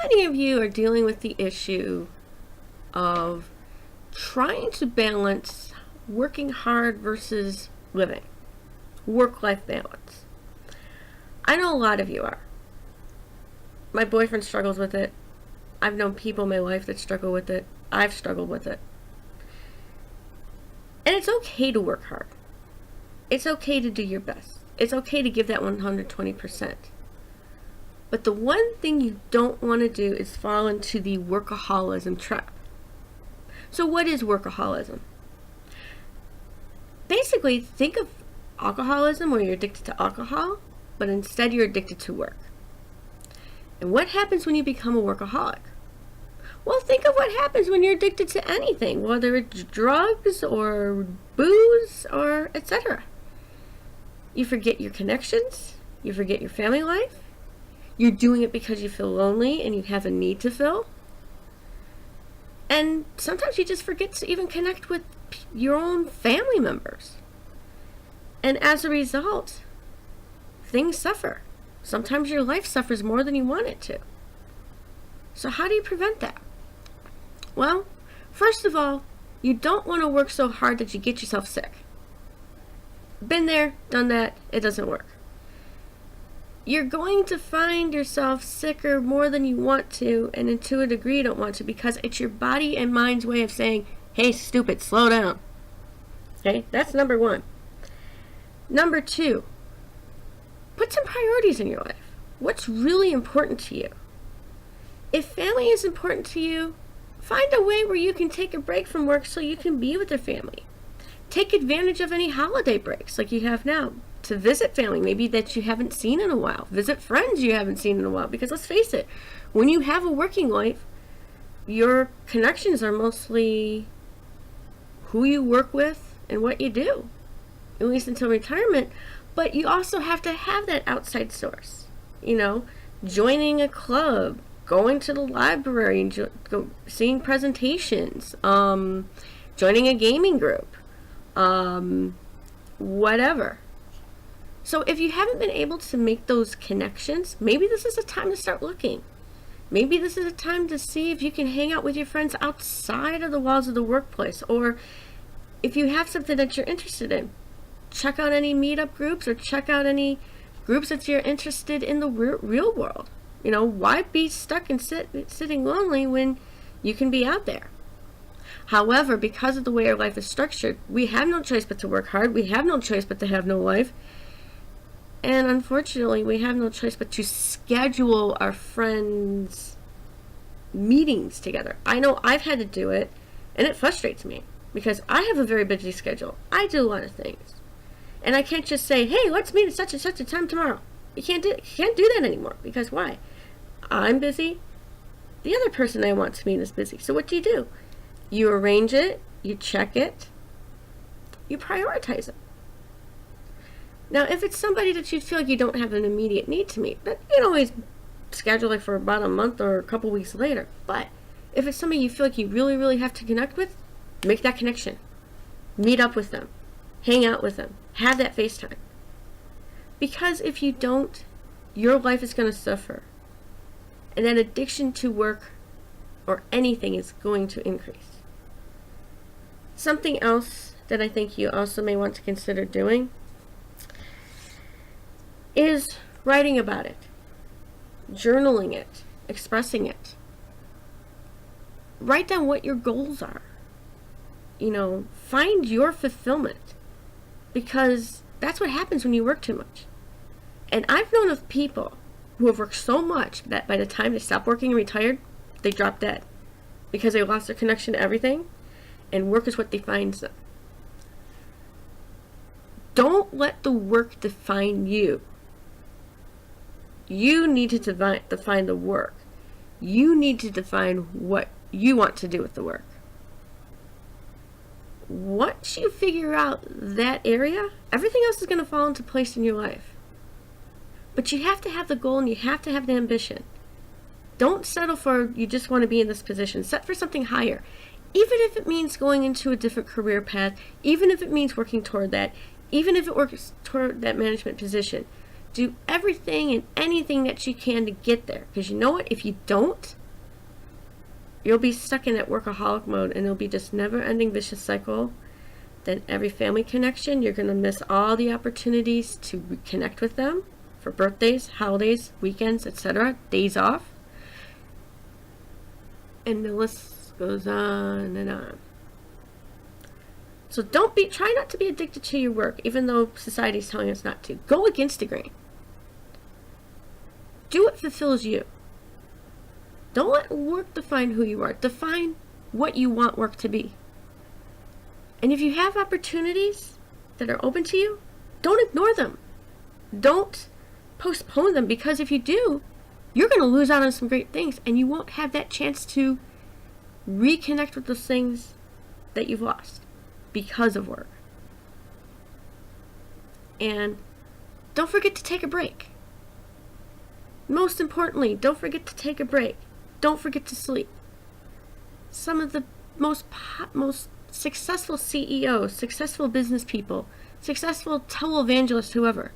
many of you are dealing with the issue of trying to balance working hard versus living? Work-life balance. I know a lot of you are. My boyfriend struggles with it. I've known people in my life that struggle with it. I've struggled with it. And it's okay to work hard. It's okay to do your best. It's okay to give that 120%. But the one thing you don't want to do is fall into the workaholism trap. So what is workaholism? Basically, think of alcoholism where you're addicted to alcohol, but instead you're addicted to work. And what happens when you become a workaholic? Well, think of what happens when you're addicted to anything, whether it's drugs or booze or etc. You forget your connections, you forget your family life, you're doing it because you feel lonely and you have a need to fill, and sometimes you just forget to even connect with your own family members. And as a result, things suffer. Sometimes your life suffers more than you want it to. So how do you prevent that? Well, first of all, you don't want to work so hard that you get yourself sick. Been there, done that, it doesn't work. You're going to find yourself sicker more than you want to, and to a degree you don't want to, because it's your body and mind's way of saying, hey, stupid, slow down. Okay, that's number one. Number two, put some priorities in your life. What's really important to you? If family is important to you, find a way where you can take a break from work so you can be with your family. Take advantage of any holiday breaks like you have now to visit family, maybe that you haven't seen in a while. Visit friends you haven't seen in a while, because let's face it, when you have a working life, your connections are mostly who you work with and what you do, at least until retirement. But you also have to have that outside source, joining a club, going to the library, and seeing presentations, joining a gaming group, whatever. So if you haven't been able to make those connections, maybe this is a time to start looking. Maybe this is a time to see if you can hang out with your friends outside of the walls of the workplace. Or if you have something that you're interested in, check out any meetup groups or check out any groups that you're interested in the real world. Why be stuck and sitting lonely when you can be out there? However, because of the way our life is structured, we have no choice but to work hard. We have no choice but to have no life. And unfortunately, we have no choice but to schedule our friends' meetings together. I know I've had to do it, and it frustrates me because I have a very busy schedule. I do a lot of things. And I can't just say, hey, let's meet at such and such a time tomorrow. You can't do that anymore, because why? I'm busy. The other person I want to meet is busy. So what do? You arrange it, you check it, you prioritize it. Now, if it's somebody that you feel like you don't have an immediate need to meet, but you can always schedule it for about a month or a couple weeks later. But if it's somebody you feel like you really, really have to connect with, make that connection. Meet up with them. Hang out with them. Have that FaceTime. Because if you don't, your life is going to suffer. And that addiction to work or anything is going to increase. Something else that I think you also may want to consider doing is writing about it, journaling it, expressing it. Write down what your goals are. Find your fulfillment, because that's what happens when you work too much. And I've known of people who have worked so much that by the time they stop working and retired, they drop dead because they lost their connection to everything, and work is what defines them. Don't let the work define you. You need to define the work. You need to define what you want to do with the work. Once you figure out that area, everything else is going to fall into place in your life. But you have to have the goal and you have to have the ambition. Don't settle for you just want to be in this position. Set for something higher. Even if it means going into a different career path, even if it means working toward that, even if it works toward that management position. Do everything and anything that you can to get there. Because you know what? If you don't, You'll be stuck in that workaholic mode, and it'll be this never-ending vicious cycle. Then every family connection, you're going to miss all the opportunities to reconnect with them for birthdays, holidays, weekends, etc., days off. And the list goes on and on. So try not to be addicted to your work, even though society's telling us not to. Go against the grain. Do what fulfills you. Don't let work define who you are. Define what you want work to be. And if you have opportunities that are open to you, don't ignore them. Don't postpone them, because if you do, you're going to lose out on some great things, and you won't have that chance to reconnect with those things that you've lost because of work. And don't forget to take a break. Most importantly, don't forget to take a break. Don't forget to sleep. Some of the most successful CEOs, successful business people, successful televangelists, whoever,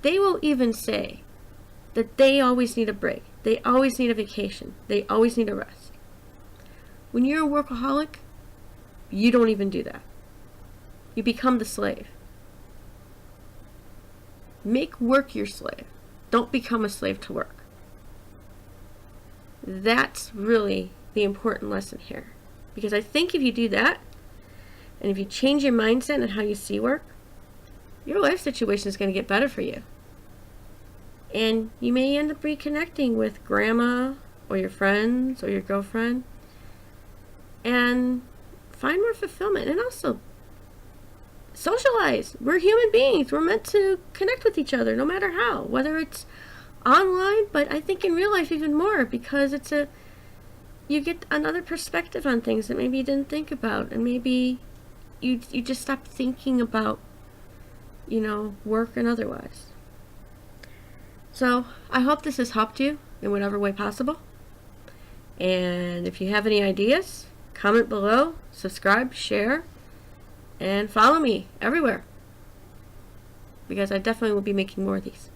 they will even say that they always need a break. They always need a vacation. They always need a rest. When you're a workaholic, you don't even do that. You become the slave. Make work your slave. Don't become a slave to work. That's really the important lesson here. Because I think if you do that, and if you change your mindset and how you see work, your life situation is going to get better for you. And you may end up reconnecting with grandma or your friends or your girlfriend and find more fulfillment. And also socialize. We're human beings. We're meant to connect with each other no matter how, whether it's online, but I think in real life even more, because you get another perspective on things that maybe you didn't think about, and maybe you just stop thinking about, work and otherwise. So I hope this has helped you in whatever way possible. And if you have any ideas, comment below, subscribe, share, and follow me everywhere, because I definitely will be making more of these.